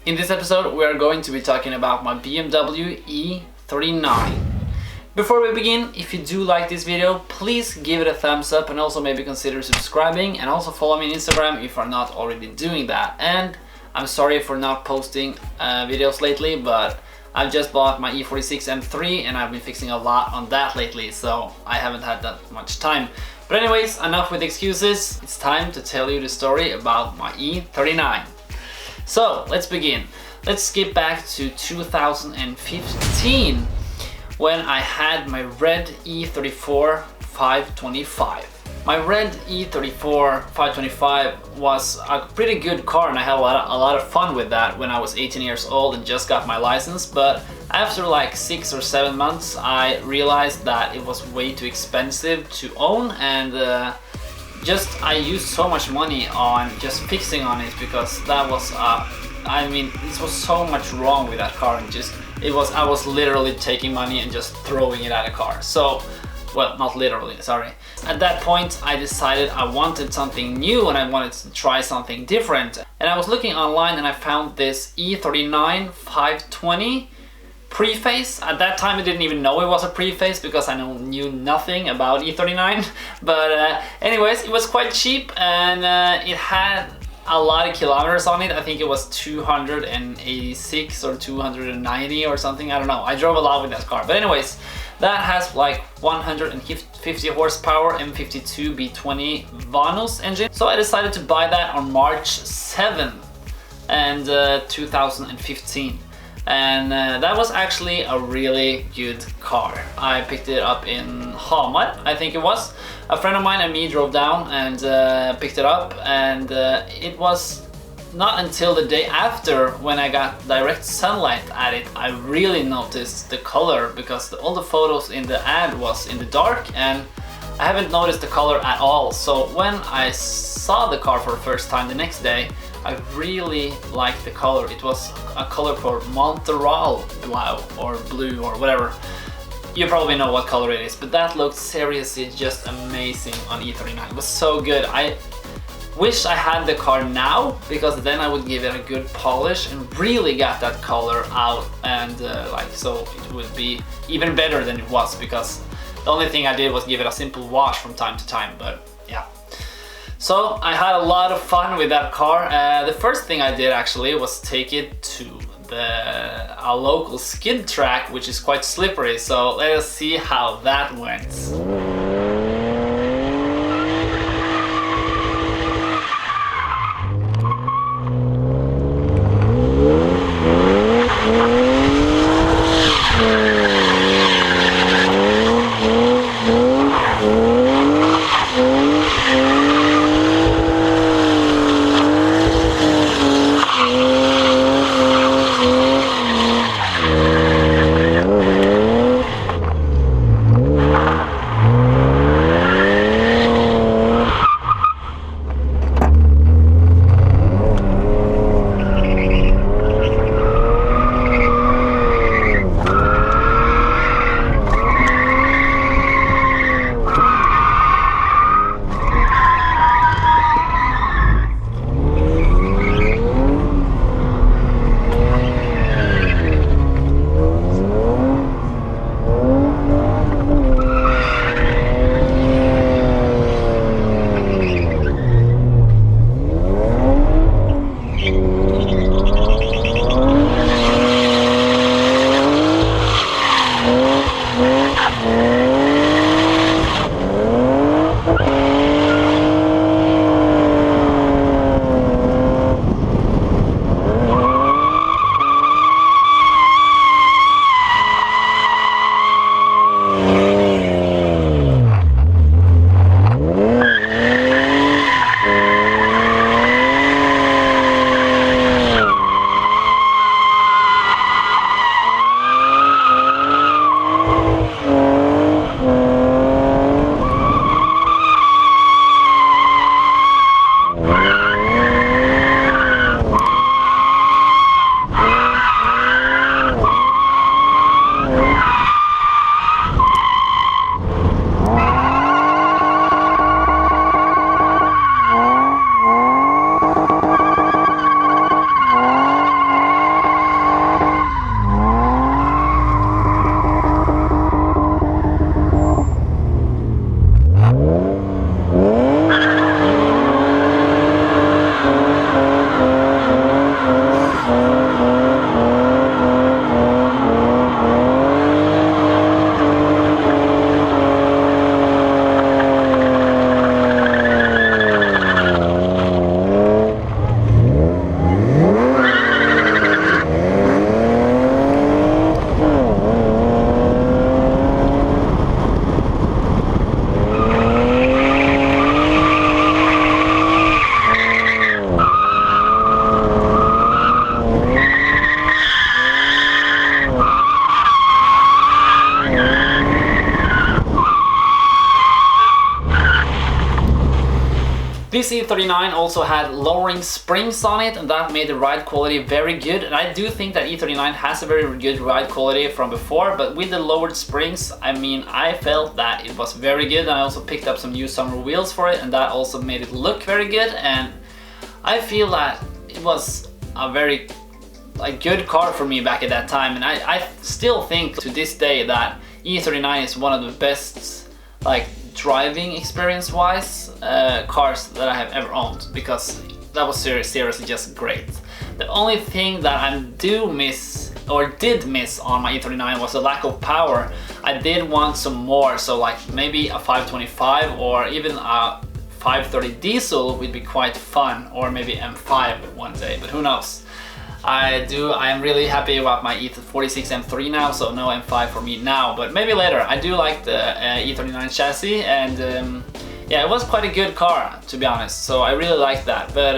In this episode we are going to be talking about my BMW E39. Before we begin, if you do like this video, please give it a thumbs up and also maybe consider subscribing, and also follow me on Instagram if you're not already doing that. And I'm sorry for not posting videos lately, but I've just bought my E46 M3 and I've been fixing a lot on that lately, so I haven't had that much time. But anyways, enough with excuses. It's time to tell you the story about my E39. So let's begin. Let's skip back to 2015 when I had my red E34 525. My red E34 525 was a pretty good car and I had a lot of fun with that when I was 18 years old and just got my license, but after like 6 or 7 months I realized that it was way too expensive to own, and I used so much money on just fixing on it because that was this was so much wrong with that car, and I was literally taking money and just throwing it at a car. So, well, not literally, sorry. At that point I decided I wanted something new and I wanted to try something different. And I was looking online and I found this E39 520 preface. At that time I didn't even know it was a preface because I knew nothing about E39. But anyways, it was quite cheap and it had a lot of kilometers on it. I think it was 286 or 290 or something, I don't know. I drove a lot with that car. But anyways, that has like 150 horsepower M52 B20 Vanos engine. So I decided to buy that on March 7th and 2015. And that was actually a really good car. I picked it up in Hamar, I think it was. A friend of mine and me drove down and picked it up, and it was not until the day after, when I got direct sunlight at it, I really noticed the color, because all the photos in the ad was in the dark and I haven't noticed the color at all. So when I saw the car for the first time the next day, I really liked the color. It was a color for Montreal blue or whatever. You probably know what color it is, but that looked seriously just amazing on E39. It was so good. I wish I had the car now, because then I would give it a good polish and really got that color out, and so it would be even better than it was, because the only thing I did was give it a simple wash from time to time. But yeah. So I had a lot of fun with that car. The first thing I did actually was take it to a local skid track, which is quite slippery. So let us see how that went. This E39 also had lowering springs on it, and that made the ride quality very good. And I do think that E39 has a very good ride quality from before, but with the lowered springs, I mean, I felt that it was very good. And I also picked up some new summer wheels for it, and that also made it look very good. And I feel that it was a very good car for me back at that time. And I still think to this day that E39 is one of the best driving experience wise cars that I have ever owned, because that was seriously just great. The only thing that I did miss on my E39 was the lack of power. I did want some more, so like maybe a 525 or even a 530 diesel would be quite fun, or maybe M5 one day, but who knows. I am really happy about my E46 M3 now, so no M5 for me now, but maybe later. I do like the E39 chassis, and yeah, it was quite a good car, to be honest, so I really liked that. But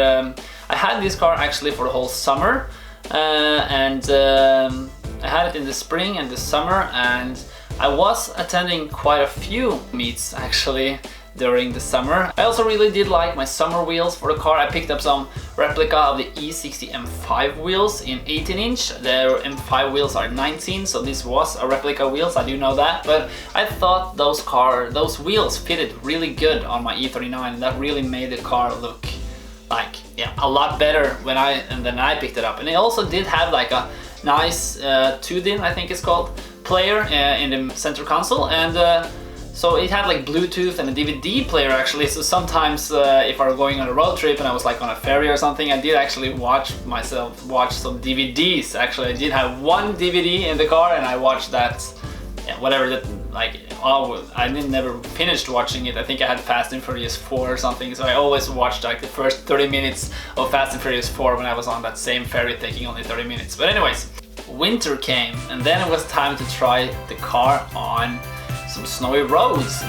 I had this car actually for the whole summer, and I had it in the spring and the summer, and I was attending quite a few meets actually during the summer. I also really did like my summer wheels for the car. I picked up some replica of the E60 M5 wheels in 18-inch. The M5 wheels are 19, so this was a replica wheels, I do know that. But I thought those wheels fitted really good on my E39, and that really made the car look a lot better when I picked it up. And it also did have like a nice 2-din, I think it's called, player in the center console, and so it had like Bluetooth and a DVD player actually, so sometimes if I were going on a road trip and I was like on a ferry or something, I did actually watch some DVDs. Actually, I did have one DVD in the car, and I watched that, I never finished watching it. I think I had Fast and Furious 4 or something, so I always watched like the first 30 minutes of Fast and Furious 4 when I was on that same ferry taking only 30 minutes. But anyways, winter came, and then it was time to try the car on some snowy roads.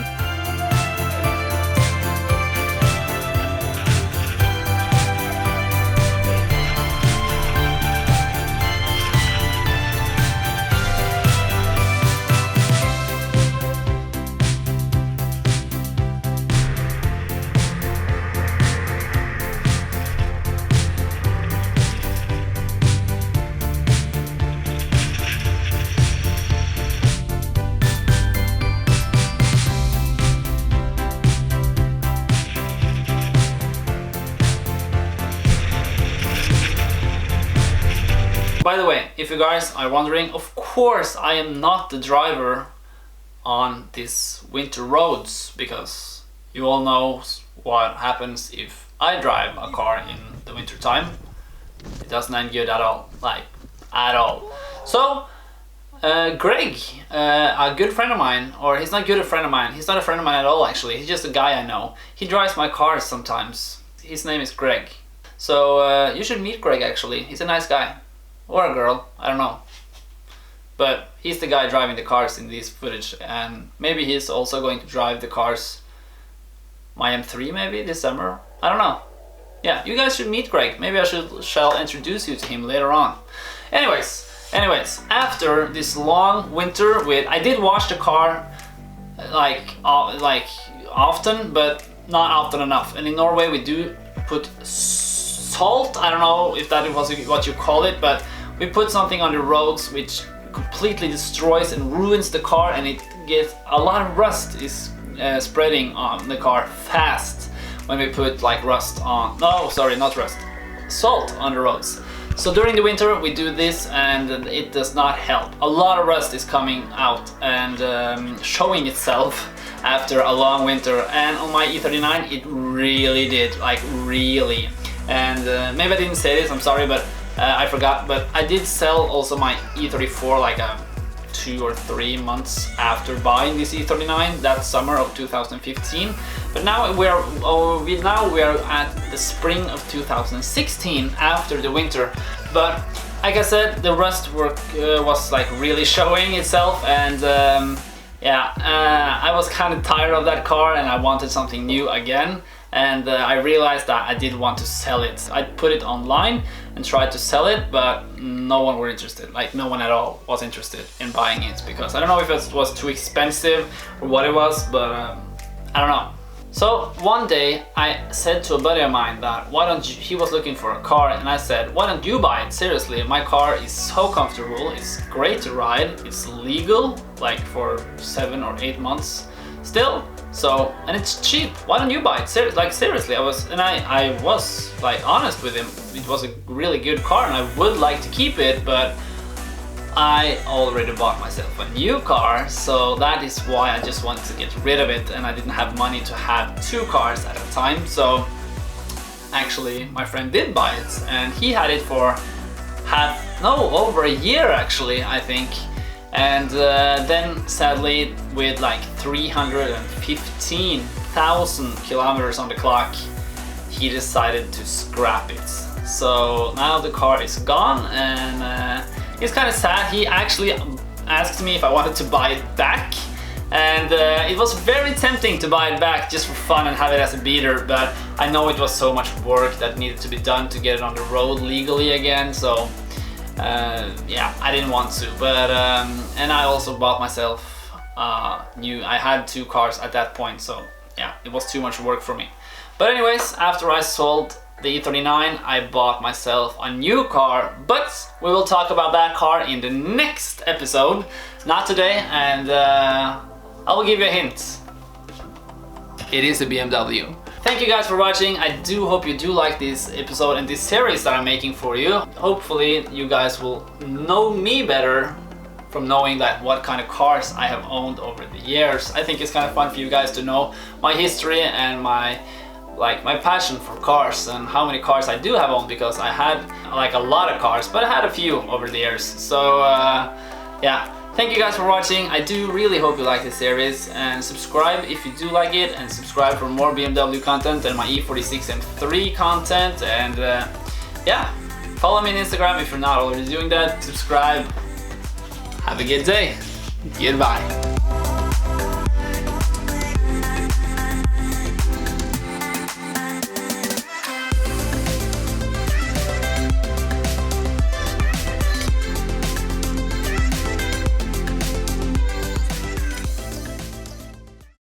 By the way, if you guys are wondering, of course I am not the driver on these winter roads, because you all know what happens if I drive a car in the winter time. It doesn't end good at all, at all. So Greg, a good friend of mine, or he's not a friend of mine, he's not a friend of mine at all actually, he's just a guy I know. He drives my cars sometimes. His name is Greg. So you should meet Greg actually, he's a nice guy. Or a girl, I don't know. But he's the guy driving the cars in this footage, and maybe he's also going to drive the cars, my M3 maybe this summer, I don't know. Yeah, you guys should meet Greg. Maybe I shall introduce you to him later on. Anyways, after this long winter I did wash the car often, but not often enough. And in Norway we do put salt, I don't know if that was what you call it, but we put something on the roads which completely destroys and ruins the car, and it gets a lot of rust is spreading on the car fast when we put salt on the roads. So during the winter we do this, and it does not help. A lot of rust is coming out and showing itself after a long winter, and on my E39 it really did, really. And maybe I didn't say this, I'm sorry, but I forgot, but I did sell also my E34 2 or 3 months after buying this E39 that summer of 2015. But now we are at the spring of 2016 after the winter. But like I said, the rust was really showing itself, and I was kind of tired of that car and I wanted something new again. And I realized that I did want to sell it. I put it online and tried to sell it, but no one were interested. No one at all was interested in buying it, because I don't know if it was too expensive or what it was, but I don't know. So one day I said to a buddy of mine that he was looking for a car, and I said, why don't you buy it? Seriously, my car is so comfortable, it's great to ride, it's legal like for 7 or 8 months still, so, and it's cheap. Why don't you buy it? Seriously, I was like honest with him. It was a really good car and I would like to keep it, but I already bought myself a new car, so that is why I just wanted to get rid of it, and I didn't have money to have 2 cars at a time. So actually my friend did buy it, and he had it for over a year actually, I think. And then sadly, with like 315,000 kilometers on the clock, he decided to scrap it. So now the car is gone, and it's kind of sad. He actually asked me if I wanted to buy it back, and it was very tempting to buy it back just for fun and have it as a beater, but I know it was so much work that needed to be done to get it on the road legally again, so yeah, I didn't want to. But and I also bought myself I had 2 cars at that point, so yeah, it was too much work for me. But anyways, after I sold the E39, I bought myself a new car, but we will talk about that car in the next episode, not today, and I will give you a hint. It is a BMW. Thank you guys for watching. I do hope you do like this episode and this series that I'm making for you. Hopefully you guys will know me better from knowing that what kind of cars I have owned over the years. I think it's kind of fun for you guys to know my history and my passion for cars and how many cars I do have owned, because I had like a lot of cars, but I had a few over the years. So yeah, thank you guys for watching. I do really hope you like this series, and subscribe if you do like it, and subscribe for more BMW content and my E46 M3 content, and yeah, follow me on Instagram if you're not already doing that. Subscribe. Have a good day. Goodbye.